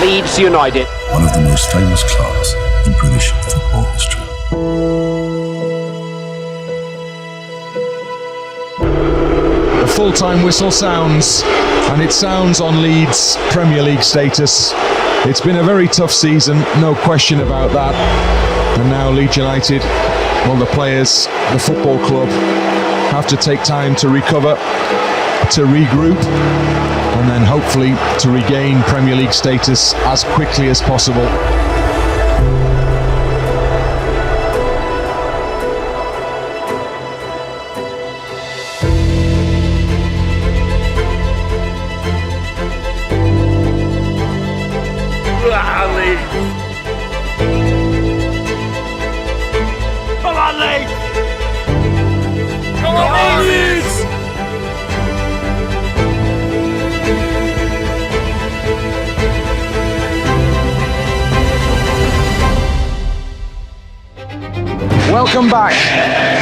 Leeds United. One of the most famous clubs in British football history. The full-time whistle sounds, and it sounds on Leeds Premier League status. It's been a very tough season, no question about that. And now Leeds United, well, the players, the football club, have to take time to recover, to regroup, and then hopefully to regain Premier League status as quickly as possible. Come on, Leeds! Come on, Leeds! Welcome back.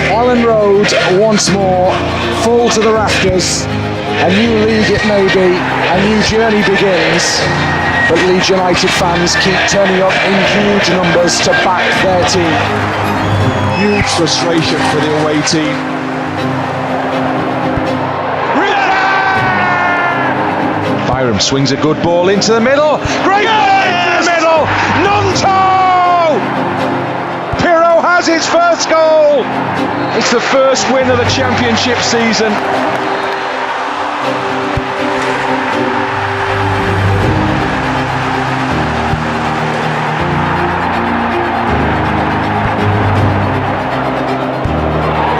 Elland Road once more, full to the rafters. A new league it may be, a new journey begins. But Leeds United fans keep turning up in huge numbers to back their team. Huge frustration for the away team. Byram swings a good ball into the middle. Great ball into the middle. Nonto! Pirro has his first goal. It's the first win of the Championship season.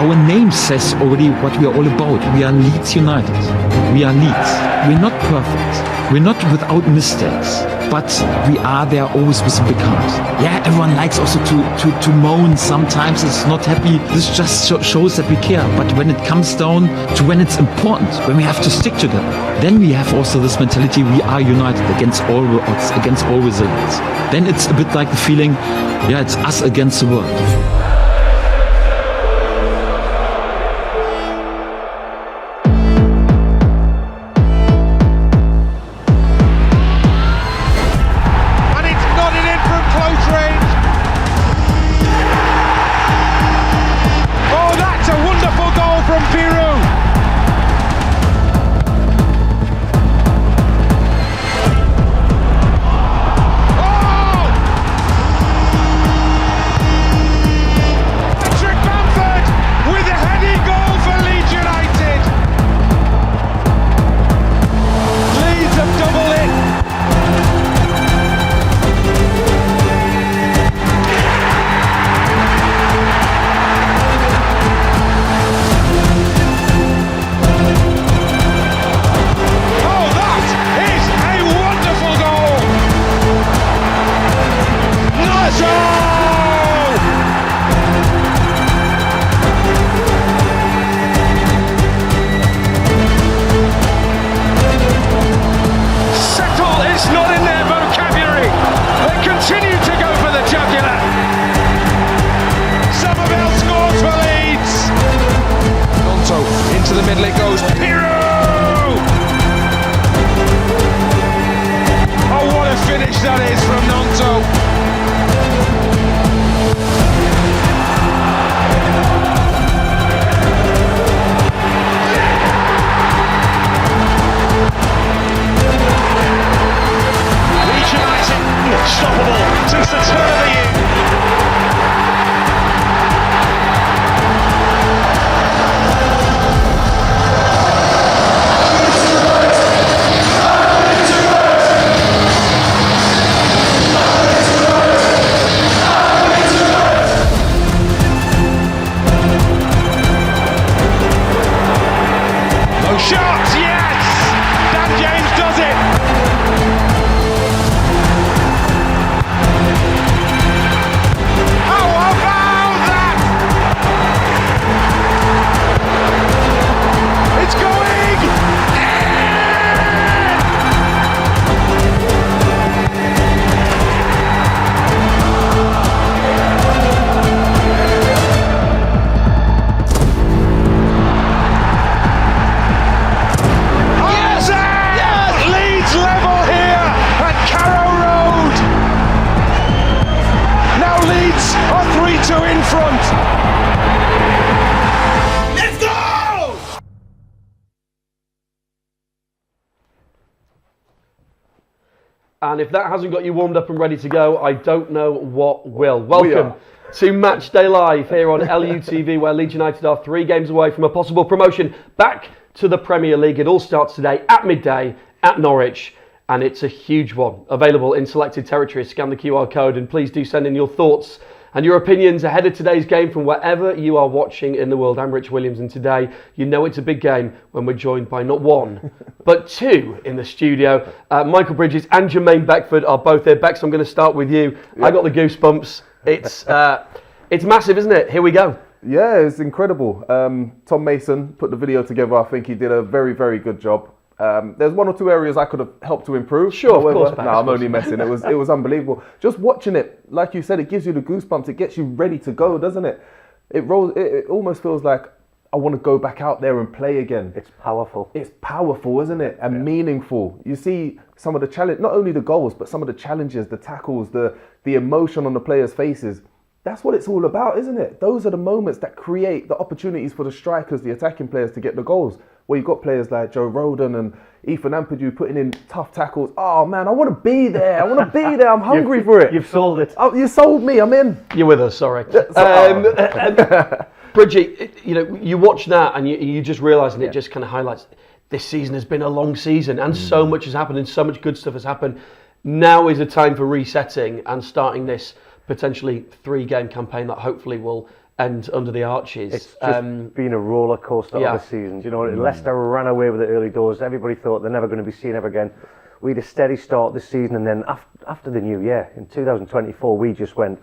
Our name says already what we are all about. We are Leeds United. We are Leeds. We're not perfect. We're not without mistakes. But we are there always with a big heart. Yeah, everyone likes also to moan. Sometimes it's not happy. This just shows that we care. But when it comes down to when it's important, when we have to stick together, then we have also this mentality, we are united against all odds, against all resilience. Then it's a bit like the feeling, yeah, it's us against the world. And if that hasn't got you warmed up and ready to go, I don't know what will. Welcome to Matchday Live here on LUTV, where Leeds United are 3 games away from a possible promotion back to the Premier League. It all starts today at midday at Norwich, and it's a huge one. Available in selected territories. Scan the QR code and please do send in your thoughts and your opinions ahead of today's game from wherever you are watching in the world. I'm Rich Williams, and today you know it's a big game when we're joined by not one but 2 in the studio. Michael Bridges and Jermaine Beckford are both here. Bex, I'm going to start with you. I got the goosebumps. It's massive, isn't it? Here we go. Yeah, it's incredible. Tom Mason put the video together. I think he did a very, very good job. There's 1 or 2 areas I could have helped to improve. Sure, however, of course. No, I'm only messing. It was unbelievable. Just watching it, like you said, it gives you the goosebumps. It gets you ready to go, doesn't it? It almost feels like I want to go back out there and play again. It's powerful. It's powerful, isn't it? And meaningful. You see some of the challenge, not only the goals, but some of the challenges, the tackles, the emotion on the players' faces. That's what it's all about, isn't it? Those are the moments that create the opportunities for the strikers, the attacking players to get the goals. Where you've got players like Joe Rodon and Ethan Ampadu putting in tough tackles. Oh man, I want to be there. I want to be there. I'm hungry for it. You've sold it. Oh, you sold me. I'm in. You're with us, sorry. Bridgie, you watch that and you just realise, and it just kind of highlights, this season has been a long season and so much has happened and so much good stuff has happened. Now is a time for resetting and starting this potentially 3-game campaign that hopefully will end under the Arches. It's just been a roller coaster of a season. You know, Leicester ran away with the early doors. Everybody thought they're never going to be seen ever again. We had a steady start this season, and then after the new year, in 2024, we just went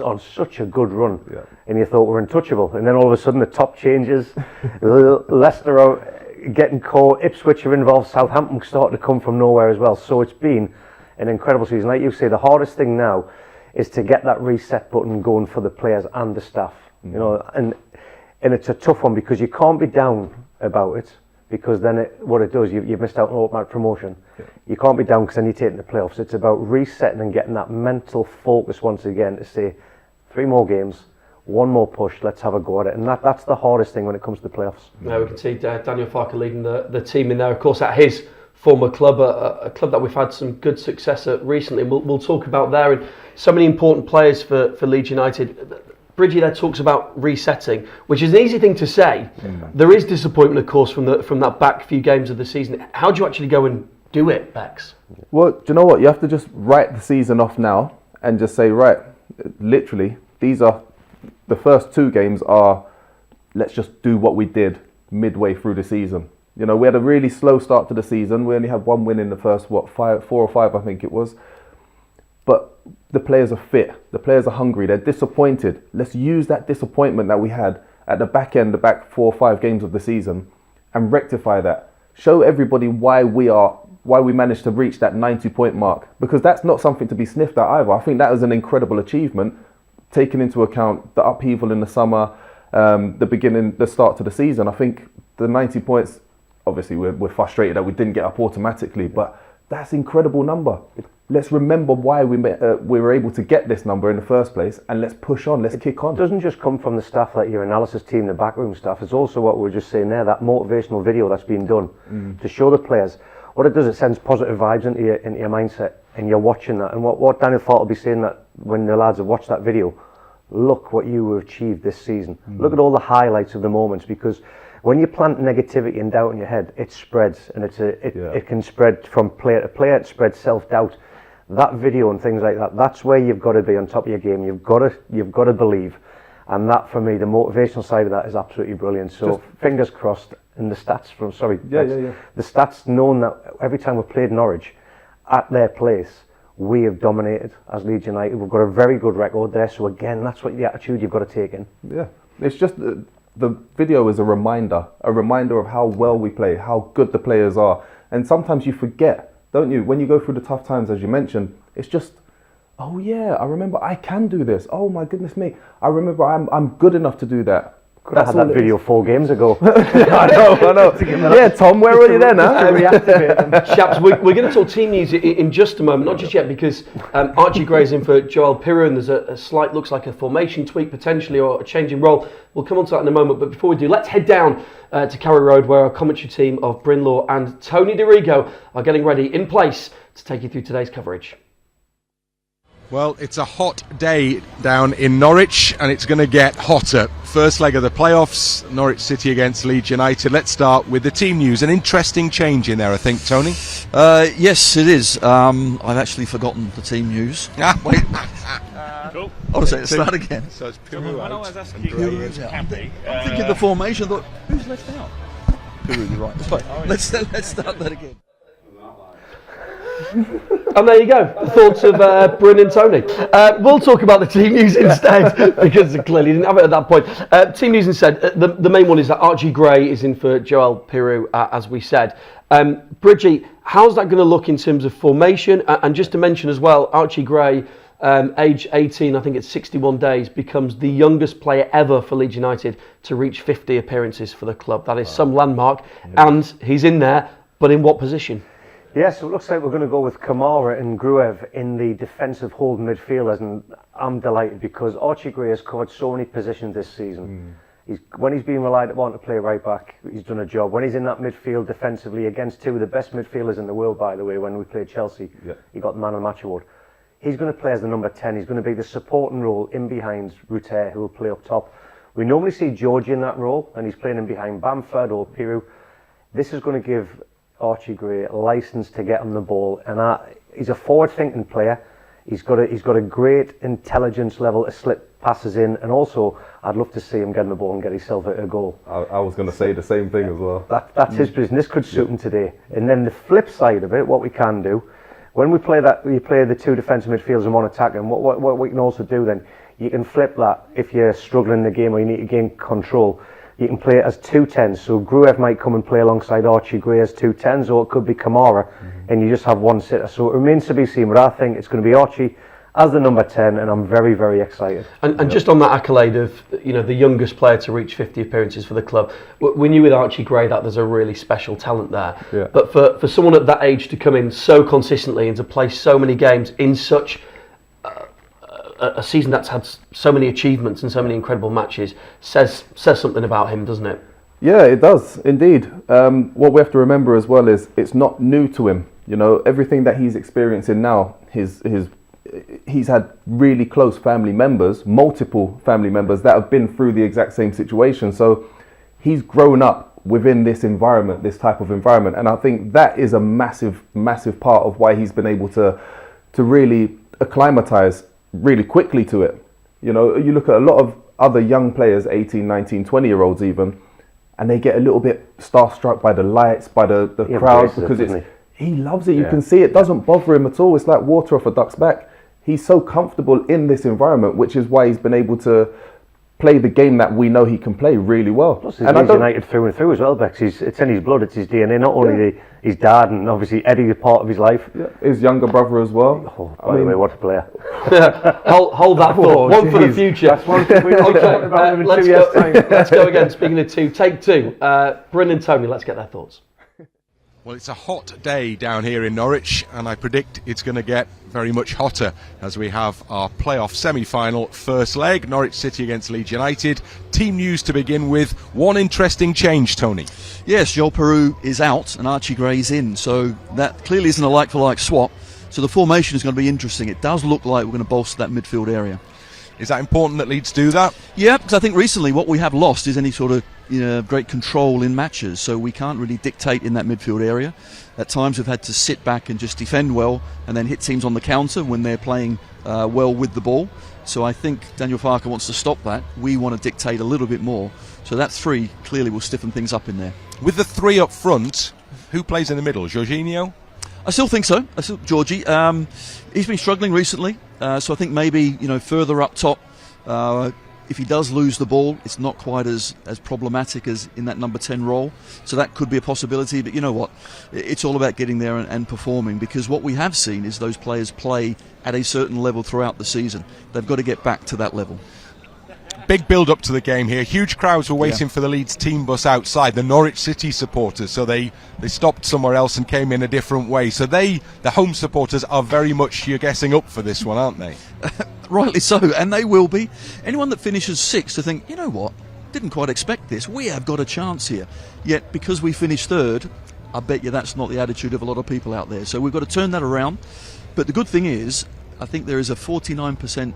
on such a good run. Yeah. And you thought we're untouchable. And then all of a sudden the top changes. Leicester are getting caught. Ipswich are involved. Southampton starting to come from nowhere as well. So it's been an incredible season. Like you say, the hardest thing now is to get that reset button going for the players and the staff. You know, and it's a tough one because you can't be down about it, because then what it does, you've missed out on automatic promotion. Yeah. You can't be down because then you're taking the playoffs. It's about resetting and getting that mental focus once again to say 3 more games, 1 more push, let's have a go at it. And that's the hardest thing when it comes to the playoffs. Now we can see Daniel Farke leading the team in there, of course, at his former club, a club that we've had some good success at recently. We'll talk about there, and so many important players for Leeds United. Bridgie there talks about resetting, which is an easy thing to say. There is disappointment, of course, from that back few games of the season. How do you actually go and do it, Bex? Well, do you know what? You have to just write the season off now and just say, right, literally, these are the first 2 games are, let's just do what we did midway through the season. You know, we had a really slow start to the season. We only had 1 win in the first, 4 or 5, I think it was. But the players are fit. The players are hungry. They're disappointed. Let's use that disappointment that we had at the back 4 or 5 games of the season and rectify that. Show everybody why we managed to reach that 90-point mark. Because that's not something to be sniffed at either. I think that was an incredible achievement, taking into account the upheaval in the summer, the start to the season. I think the 90 points, obviously we're frustrated that we didn't get up automatically, but that's an incredible number. Let's remember why we were able to get this number in the first place, and let's push on, let's kick on. It doesn't just come from the staff, like your analysis team, the backroom staff. It's also what we were just saying there, that motivational video that's been done to show the players. What it does, it sends positive vibes into your mindset, and you're watching that. And what Daniel Farke will be saying, that when the lads have watched that video, look what you have achieved this season. Look at all the highlights of the moments, because when you plant negativity and doubt in your head, it spreads, and it can spread from player to player. It spreads self-doubt. That video and things like that, that's where you've got to be on top of your game. You've got to believe, and that, for me, the motivational side of that is absolutely brilliant. So fingers crossed. And the stats the stats, knowing that every time we've played Norwich at their place, we have dominated as Leeds United. We've got a very good record there. So again, that's what the attitude you've got to take in. Yeah, it's just the video is a reminder of how well we play, how good the players are. And sometimes you forget, don't you? When you go through the tough times, as you mentioned, it's just, oh yeah, I remember I can do this. Oh my goodness me, I remember I'm good enough to do that. Could have had that video 4 games ago. I know. Yeah, Tom, where were you then? Chaps, we're going to talk team news in just a moment, not just yet, because Archie Gray's in for Joel Pirou, and there's a slight, looks like a formation tweak potentially, or a change in role. We'll come on to that in a moment, but before we do, let's head down to Carrow Road, where our commentary team of Bryn Law and Tony DeRigo are getting ready in place to take you through today's coverage. Well, it's a hot day down in Norwich, and it's going to get hotter. First leg of the playoffs, Norwich City against Leeds United. Let's start with the team news. An interesting change in there, I think, Tony. Yes, it is. I've actually forgotten the team news. Wait. Cool. Oh, start again. So it's Piru out. Piru's out. I'm thinking the formation. I thought, who's left out? Piru, you're right. Let's start that again. And there you go, the thoughts of Bryn and Tony. We'll talk about the team news instead, because clearly didn't have it at that point. Team news instead, the main one is that Archie Gray is in for Joel Piru, as we said. Bridgie, how's that going to look in terms of formation? And just to mention as well, Archie Gray, age 18, I think it's 61 days, becomes the youngest player ever for Leeds United to reach 50 appearances for the club. That is some landmark, and he's in there, but in what position? Yeah, so it looks like we're going to go with Kamara and Gruev in the defensive holding midfielders, and I'm delighted because Archie Gray has covered so many positions this season. When he's been relied upon to play right back, he's done a job. When he's in that midfield defensively against two of the best midfielders in the world, by the way, when we played Chelsea, he got the Man of the Match award. He's going to play as the number 10. He's going to be the supporting role in behind Ruter, who will play up top. We normally see Georgie in that role, and he's playing in behind Bamford or Piru. This is going to give Archie Gray a licence to get on the ball, and he's a forward-thinking player. He's got a great intelligence level to slip passes in, and also I'd love to see him get on the ball and get himself a goal. I was going to say the same thing as well. That's his position. This could suit him today. And then the flip side of it, what we can do, when we play the two defensive midfielders and one attacking, what we can also do then, you can flip that if you're struggling in the game or you need to gain control. You can play it as 2 10s, so Gruev might come and play alongside Archie Gray as 2 10s, or it could be Kamara, and you just have one sitter. So it remains to be seen, but I think it's going to be Archie as the number 10, and I'm very, very excited. And just on that accolade of the youngest player to reach 50 appearances for the club, we knew with Archie Gray that there's a really special talent there. Yeah. But for someone at that age to come in so consistently and to play so many games in such a season that's had so many achievements and so many incredible matches says something about him, doesn't it? Yeah, it does indeed. What we have to remember as well is it's not new to him. Everything that he's experiencing now, he's had really close family members, multiple family members that have been through the exact same situation. So he's grown up within this environment, this type of environment, and I think that is a massive, massive part of why he's been able to really acclimatise really quickly to it. You look at a lot of other young players, 18, 19, 20-year-olds even, and they get a little bit starstruck by the lights, by the crowd, because he loves it. You can see it doesn't bother him at all. It's like water off a duck's back. He's so comfortable in this environment, which is why he's been able to play the game that we know he can play really well. Plus, he's United through and through as well, Bex. It's in his blood, it's his DNA. Not only his dad and obviously Eddie, a part of his life. Yeah. His younger brother as well. Oh, by the way, what a player! hold that thought. One for the future. That's one thing we don't talk about him in 2 years' time. Let's go again. Speaking of two, take two. Bryn and Tony, let's get their thoughts. Well, it's a hot day down here in Norwich, and I predict it's going to get very much hotter as we have our playoff semi-final first leg, Norwich City against Leeds United. Team news to begin with. One interesting change, Tony. Yes, Joel Piru is out and Archie Gray's in, so that clearly isn't a like-for-like swap. So the formation is going to be interesting. It does look like we're going to bolster that midfield area. Is that important that Leeds do that? Yeah, because I think recently what we have lost is any sort of great control in matches, so we can't really dictate in that midfield area. At times we've had to sit back and just defend well and then hit teams on the counter when they're playing well with the ball. So I think Daniel Farke wants to stop that. We want to dictate a little bit more. So that 3 clearly will stiffen things up in there. With the 3 up front, who plays in the middle? Jorginho? I still think so. Georgie. He's been struggling recently, so I think maybe further up top. If he does lose the ball, it's not quite as problematic as in that number 10 role. So that could be a possibility. But you know what? It's all about getting there and performing, because what we have seen is those players play at a certain level throughout the season. They've got to get back to that level. Big build up to the game here. Huge crowds were waiting for the Leeds team bus outside, the Norwich City supporters, so they stopped somewhere else and came in a different way. So the home supporters are very much, you're guessing, up for this one, aren't they? Rightly so, and they will be. Anyone that finishes 6th to think, you know what, didn't quite expect this, we have got a chance here. Yet because we finished 3rd, I bet you that's not the attitude of a lot of people out there. So we've got to turn that around. But the good thing is, I think there is a 49%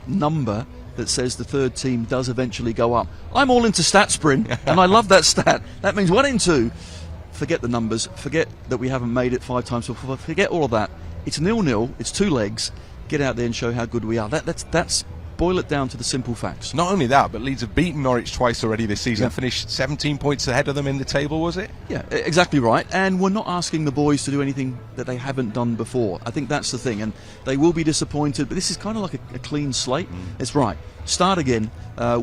number that says the third team does eventually go up. I'm all into stat sprint, and I love that stat. That means 1 in 2. Forget the numbers. Forget that we haven't made it 5 times before. Forget all of that. It's 0-0. It's 2 legs. Get out there and show how good we are. That's boil it down to the simple facts. Not only that, but Leeds have beaten Norwich twice already this season. Finished 17 points ahead of them in the table, was it? Yeah, exactly right. And we're not asking the boys to do anything that they haven't done before. I think that's the thing. And they will be disappointed, but this is kind of like a clean slate. It's right. Start again.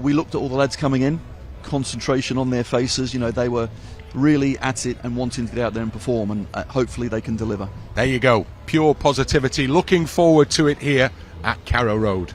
We looked at all the lads coming in. Concentration on their faces. You know, they were really at it and wanting to get out there and perform, and hopefully they can deliver. There you go. Pure positivity. Looking forward to it here at Carrow Road.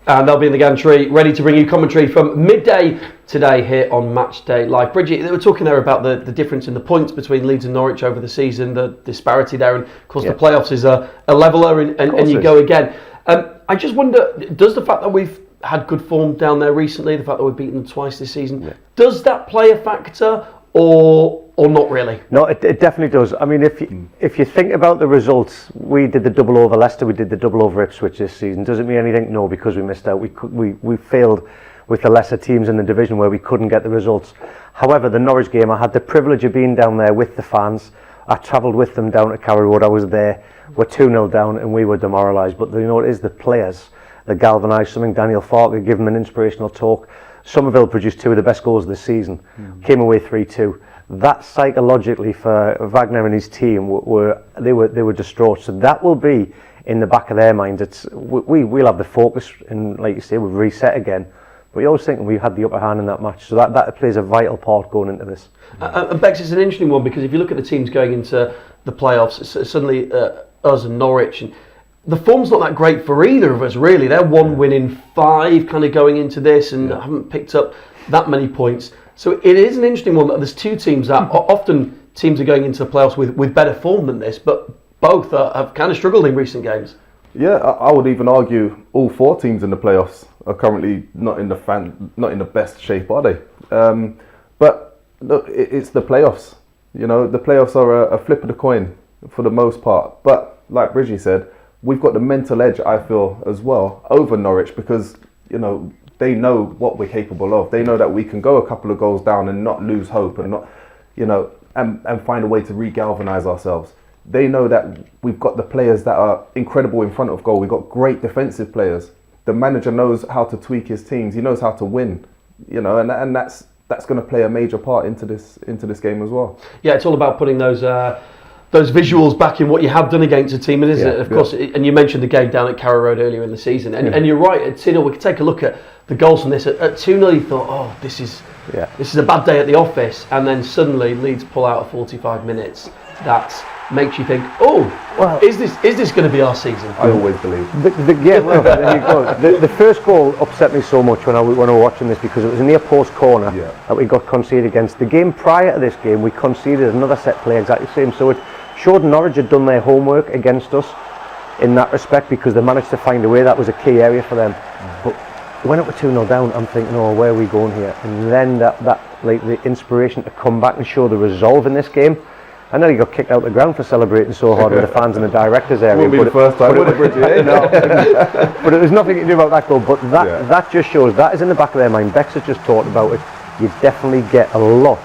And they'll be in the gantry, ready to bring you commentary from midday today here on Matchday Live. Bridget, they were talking there about the difference in the points between Leeds and Norwich over the season, the disparity there, and of course the playoffs is a leveller, and you go again. I just wonder, does the fact that we've had good form down there recently, the fact that we've beaten them twice this season, does that play a factor, or not really? No, it definitely does. I mean, if you think about the results, we did the double over Leicester, we did the double over Ipswich this season. Does it mean anything? No, because we missed out. We failed with the lesser teams in the division where we couldn't get the results. However, the Norwich game, I had the privilege of being down there with the fans. I travelled with them down to Carrow Road. I was there. We're 2-0 down and we were demoralised. But you know, it is the players that galvanised something. Daniel Farke gave them an inspirational talk. Somerville produced 2 of the best goals of the season. Came away 3-2. That psychologically for Wagner and his team they were distraught. So that will be in the back of their minds. We'll have the focus, and like you say, we've reset again. But you're always thinking we had the upper hand in that match. So that plays a vital part going into this. And Bex, it's an interesting one because if you look at the teams going into the playoffs, suddenly us and Norwich, and the form's not that great for either of us really. They're 1 win in 5 kind of going into this and haven't picked up that many points. So it is an interesting one that there's 2 teams that often teams are going into the playoffs with better form than this, but both have kind of struggled in recent games. Yeah, I would even argue all 4 teams in the playoffs are currently not in the best shape, are they? But look, it's the playoffs. You know, the playoffs are a flip of the coin for the most part. But like Bridgie said, we've got the mental edge, I feel, as well over Norwich because, you know, they know what we're capable of. They know that we can go a couple of goals down and not lose hope and not, you know, and find a way to re-galvanise ourselves. They know that we've got the players that are incredible in front of goal. We've got great defensive players. The manager knows how to tweak his teams. He knows how to win, you know, and that's going to play a major part into this game as well. Yeah, it's all about putting those visuals back in what you have done against a team, isn't it? Of course, and you mentioned the game down at Carrow Road earlier in the season, and you're right. At 2-0, we could take a look at the goals from this. At 2-0, you thought, oh, this is a bad day at the office, and then suddenly Leeds pull out of 45 minutes. That makes you think, oh, well, is this going to be our season? I always believe. Well, there you go. The first goal upset me so much when I was watching this because it was a near post corner that we got conceded against. The game prior to this game, we conceded another set play exactly the same. So it showed Norwich had done their homework against us in that respect because they managed to find a way. That was a key area for them. But when it was 2-0 down, I'm thinking, oh, where are we going here? And then that like the inspiration to come back and show the resolve in this game. And then he got kicked out the ground for celebrating so hard with the fans in the directors area. Wouldn't be the first time, would it, Bridget? No, but there's nothing to do about that goal. But that just shows, that is in the back of their mind. Bex has just talked about it. You definitely get a lot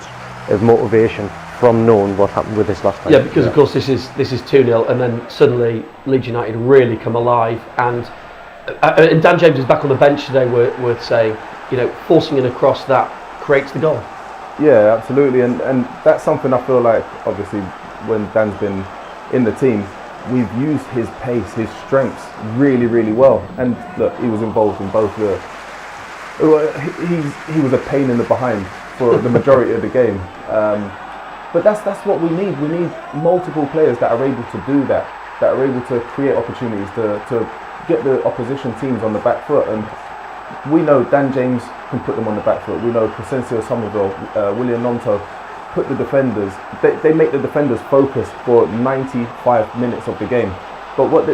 of motivation from knowing what happened with this last time. Yeah, because of course this is 2-0, and then suddenly Leeds United really come alive, and Dan James is back on the bench today. Worth saying, you know, forcing it across that creates the goal. Yeah, absolutely, and that's something I feel like, obviously, when Dan's been in the team, we've used his pace, his strengths really, really well. And look, he was involved in both the... He was a pain in the behind for the majority of the game. But that's what we need. We need multiple players that are able to do that are able to create opportunities, to get the opposition teams on the back foot. And we know Dan James can put them on the back foot. We know Crescencio Somerville, William Nonto put the defenders, they make the defenders focus for 95 minutes of the game. But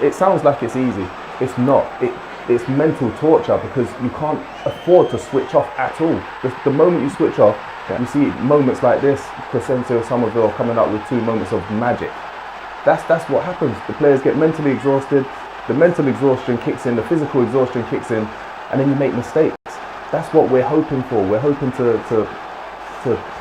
it sounds like it's easy. It's not. it's mental torture because you can't afford to switch off at all. The moment you switch off, you see moments like this, Crescencio, Somerville coming up with 2 moments of magic. That's what happens. The players get mentally exhausted, the mental exhaustion kicks in, the physical exhaustion kicks in, and then you make mistakes. That's what we're hoping for. We're hoping to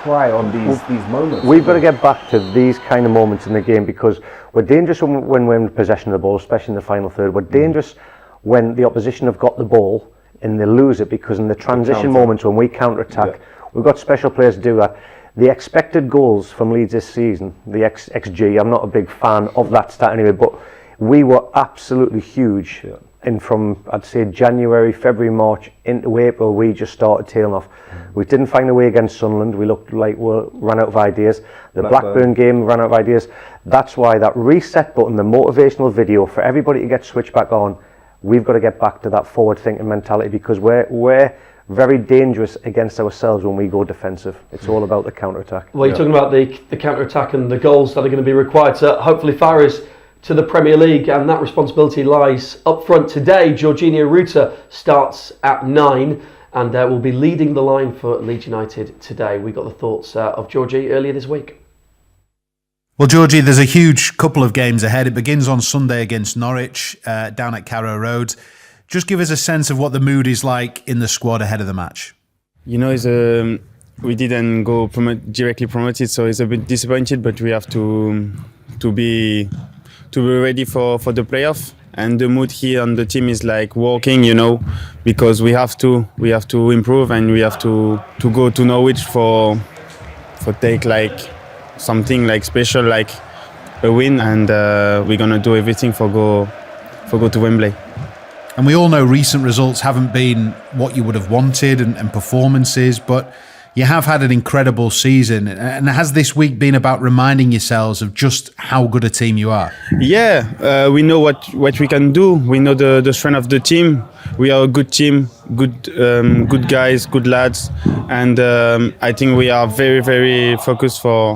pry on these moments. We've got to get back to these kind of moments in the game because we're dangerous when we're in possession of the ball, especially in the final third. We're dangerous when the opposition have got the ball and they lose it because in the transition moments when we counter-attack, we've got special players to do that. The expected goals from Leeds this season, the XG, I'm not a big fan of that stat anyway, but we were absolutely huge. And from, I'd say, January, February, March into April, we just started tailing off. We didn't find a way against Sunderland. We looked like we ran out of ideas. The Blackburn game ran out of ideas. That's why that reset button, the motivational video for everybody to get switched back on, we've got to get back to that forward-thinking mentality because we're very dangerous against ourselves when we go defensive. It's all about the counter-attack. Well, you're talking about the counter-attack and the goals that are going to be required to hopefully fire us to the Premier League, and that responsibility lies up front today. Jorginho Ruta starts at 9 and will be leading the line for Leeds United today. We got the thoughts of Georgie earlier this week. Well, Georgie, there's a huge couple of games ahead. It begins on Sunday against Norwich down at Carrow Road. Just give us a sense of what the mood is like in the squad ahead of the match. You know, we didn't go directly promoted, so it's a bit disappointed, but we have to be ready for the playoff. And the mood here on the team is like working, you know, because we have to improve and we have to go to Norwich for take like something like special, like a win, and we're gonna do everything for go to Wembley. And we all know recent results haven't been what you would have wanted and performances, but you have had an incredible season. And has this week been about reminding yourselves of just how good a team you are? Yeah, we know what we can do. We know the strength of the team. We are a good team, good guys, good lads. And I think we are very, very focused for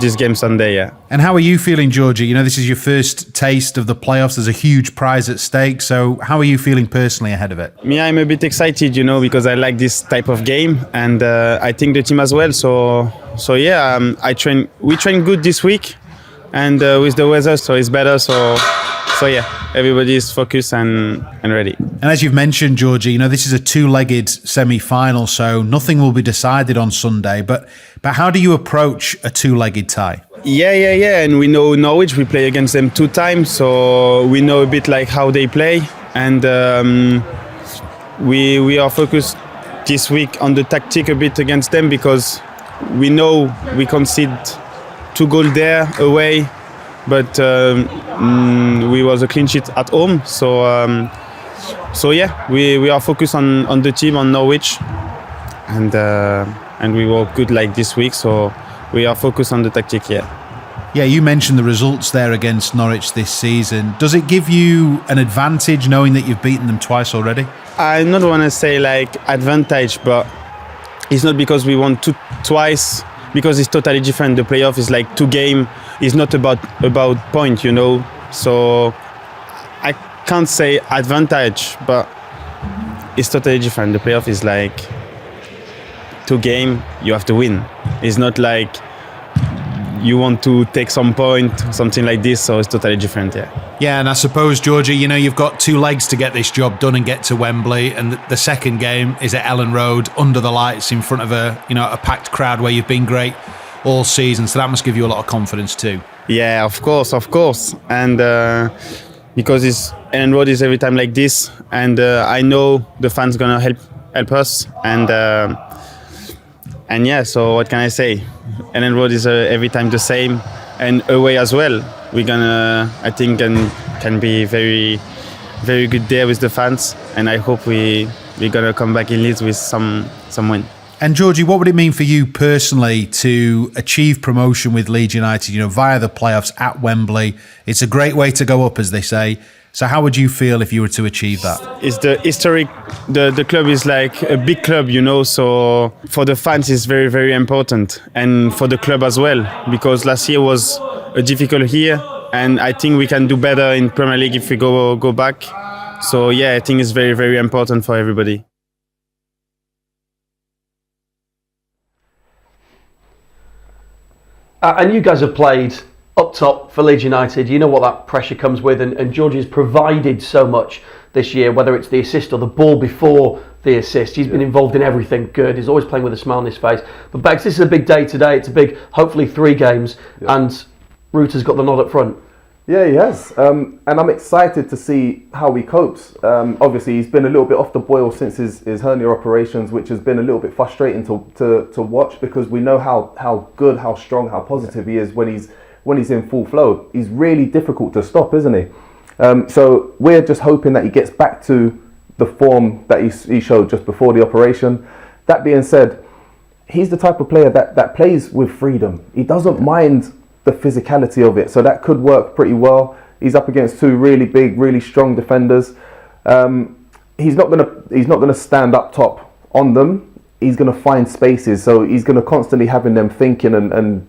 this game Sunday, yeah. And how are you feeling, Georgie? You know, this is your first taste of the playoffs. There's a huge prize at stake. So how are you feeling personally ahead of it? Me, I'm a bit excited, you know, because I like this type of game, and I think the team as well. So yeah, we train good this week, and with the weather, so it's better. So yeah, everybody is focused and ready. And as you've mentioned, Georgie, you know, this is a 2-legged semi-final, so nothing will be decided on Sunday. But how do you approach a 2-legged tie? Yeah. And we know Norwich, we play against them 2 times, so we know a bit like how they play. And we are focused this week on the tactic a bit against them because we know we concede 2 goals there away. But we was a clean sheet at home, so yeah, we are focused on the team, on Norwich, and we work good like this week, so we are focused on the tactic. Yeah, you mentioned the results there against Norwich this season. Does it give you an advantage knowing that you've beaten them twice already? I don't want to say like advantage, but it's not because we won twice. Because it's totally different. The playoff is like 2 games. It's not about point, you know. So I can't say advantage, but it's totally different. The playoff is like 2 games. You have to win. It's not like you want to take some point, something like this. So it's totally different. Yeah, and I suppose, Georgie, you know, you've got 2 legs to get this job done and get to Wembley, and the second game is at Elland Road under the lights in front of a packed crowd where you've been great all season. So that must give you a lot of confidence too. Yeah, of course, and because Elland Road is every time like this, and I know the fans gonna help us, and yeah. So what can I say? Elland Road is every time the same, and away as well. We're gonna, I think, can be very, very good there with the fans, and I hope we're gonna come back in Leeds with some win. And Georgie, what would it mean for you personally to achieve promotion with Leeds United, you know, via the playoffs at Wembley? It's a great way to go up, as they say. So how would you feel if you were to achieve that? It's the historic, the club is like a big club, you know, so for the fans it's very, very important, and for the club as well, because last year was a difficult year, and I think we can do better in Premier League if we go back. So yeah, I think it's very, very important for everybody. And you guys have played up top for Leeds United. You know what that pressure comes with, and Georgie's provided so much this year, whether it's the assist or the ball before the assist. He's been involved in everything good. He's always playing with a smile on his face. But Bex, this is a big day today. It's a big, hopefully 3 games, and Reuter's got the nod up front. Yeah, he has. And I'm excited to see how he copes. Obviously, he's been a little bit off the boil since his hernia operations, which has been a little bit frustrating to watch, because we know how good, how strong, how positive he is when he's in full flow. He's really difficult to stop, isn't he? So we're just hoping that he gets back to the form that he showed just before the operation. That being said, he's the type of player that plays with freedom. He doesn't mind the physicality of it, so that could work pretty well. He's up against 2 really big, really strong defenders. He's not gonna stand up top on them. He's gonna find spaces, so he's gonna constantly having them thinking and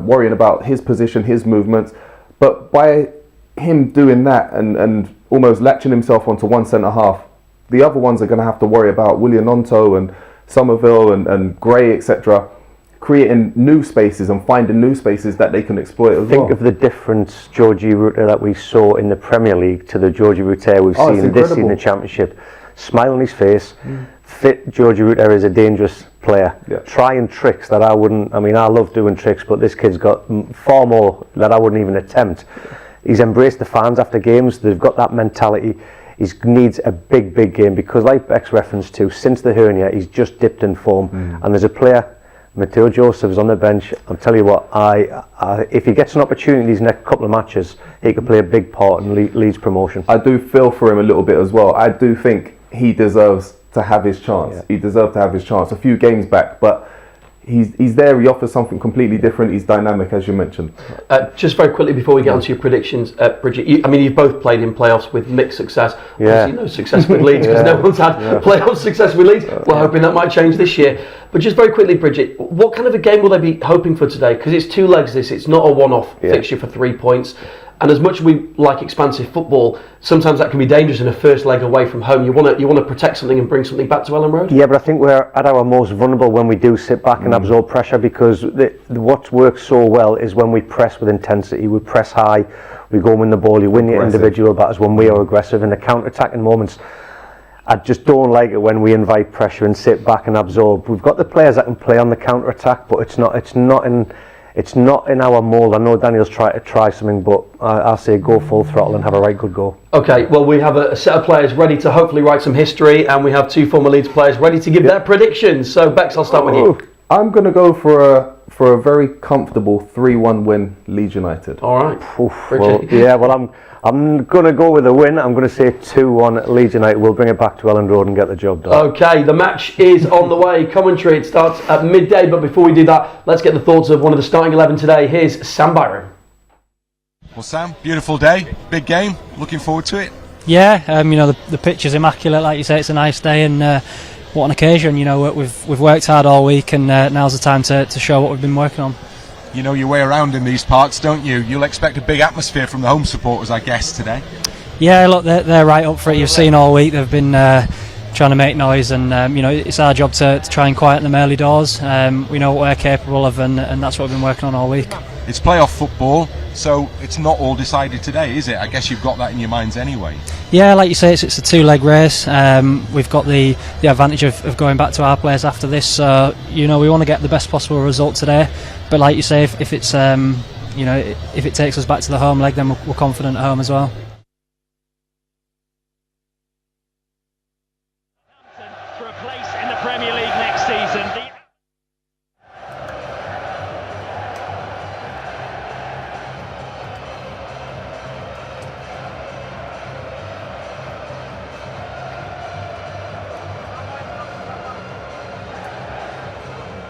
worrying about his position, his movements. But by him doing that and almost latching himself onto one centre half, the other ones are gonna have to worry about William Onto and Somerville and Gray, etc., creating new spaces and finding new spaces that they can exploit as well. Think of the difference, Georgie Reuter, that we saw in the Premier League to the Georgie Reuter we've seen this in the Championship. Smile on his face. Fit Georgie Reuter is a dangerous player. Trying tricks that I wouldn't. I mean, I love doing tricks, but this kid's got far more that I wouldn't even attempt. He's embraced the fans after games. They've got that mentality. He needs a big, big game, because, like Beck's referenced to, since the hernia, he's just dipped in form. And there's a player, Matteo Joseph's on the bench. I'll tell you what, if he gets an opportunity these next couple of matches, he could play a big part in Leeds promotion. I do feel for him a little bit as well. I do think he deserves to have his chance. He deserved to have his chance a few games back, but he's there. He offers something completely different. He's dynamic, as you mentioned. Just very quickly before we get on to your predictions, Bridget, you've both played in playoffs with mixed success. Obviously no success with Leeds, because no one's had playoff success with Leeds. We're hoping that might change this year. But just very quickly, Bridget, what kind of a game will they be hoping for today? Because it's 2 legs this, it's not a one-off fixture for 3 points. And as much as we like expansive football, sometimes that can be dangerous in a first leg away from home. You want to protect something and bring something back to Elland Road? Yeah, but I think we're at our most vulnerable when we do sit back and absorb pressure, because what works so well is when we press with intensity, we press high, we go and win the ball, you win your individual battles when we are aggressive. In the counter-attacking moments, I just don't like it when we invite pressure and sit back and absorb. We've got the players that can play on the counter-attack, but it's not in our mould. I know Daniel's trying to try something, but I say go full throttle and have a right good go. Okay, well, we have a set of players ready to hopefully write some history, and we have 2 former Leeds players ready to give their predictions. So, Bex, I'll start with you. I'm going to go for a very comfortable 3-1 win, Leeds United. All right. I'm going to go with a win. I'm going to say 2-1 Leeds United. We'll bring it back to Elland Road and get the job done. Okay, the match is on the way. Commentary, it starts at midday, but before we do that, let's get the thoughts of one of the starting 11 today. Here's Sam Byron. Well, Sam, beautiful day, big game. Looking forward to it. Yeah, the pitch is immaculate. Like you say, it's a nice day, and what an occasion. We've worked hard all week, and now's the time to show what we've been working on. You know your way around in these parts, don't you? You'll expect a big atmosphere from the home supporters, I guess, today. Yeah, look, they're right up for it. You've seen all week they've been trying to make noise, and it's our job to try and quieten them early doors. We know what we're capable of, and that's what we've been working on all week. It's playoff football, so it's not all decided today, is it? I guess you've got that in your minds anyway. Yeah, like you say, it's a 2-leg race. We've got the advantage of going back to our players after this, so we want to get the best possible result today. But like you say, if it's if it takes us back to the home leg, then we're confident at home as well. For a place in the Premier League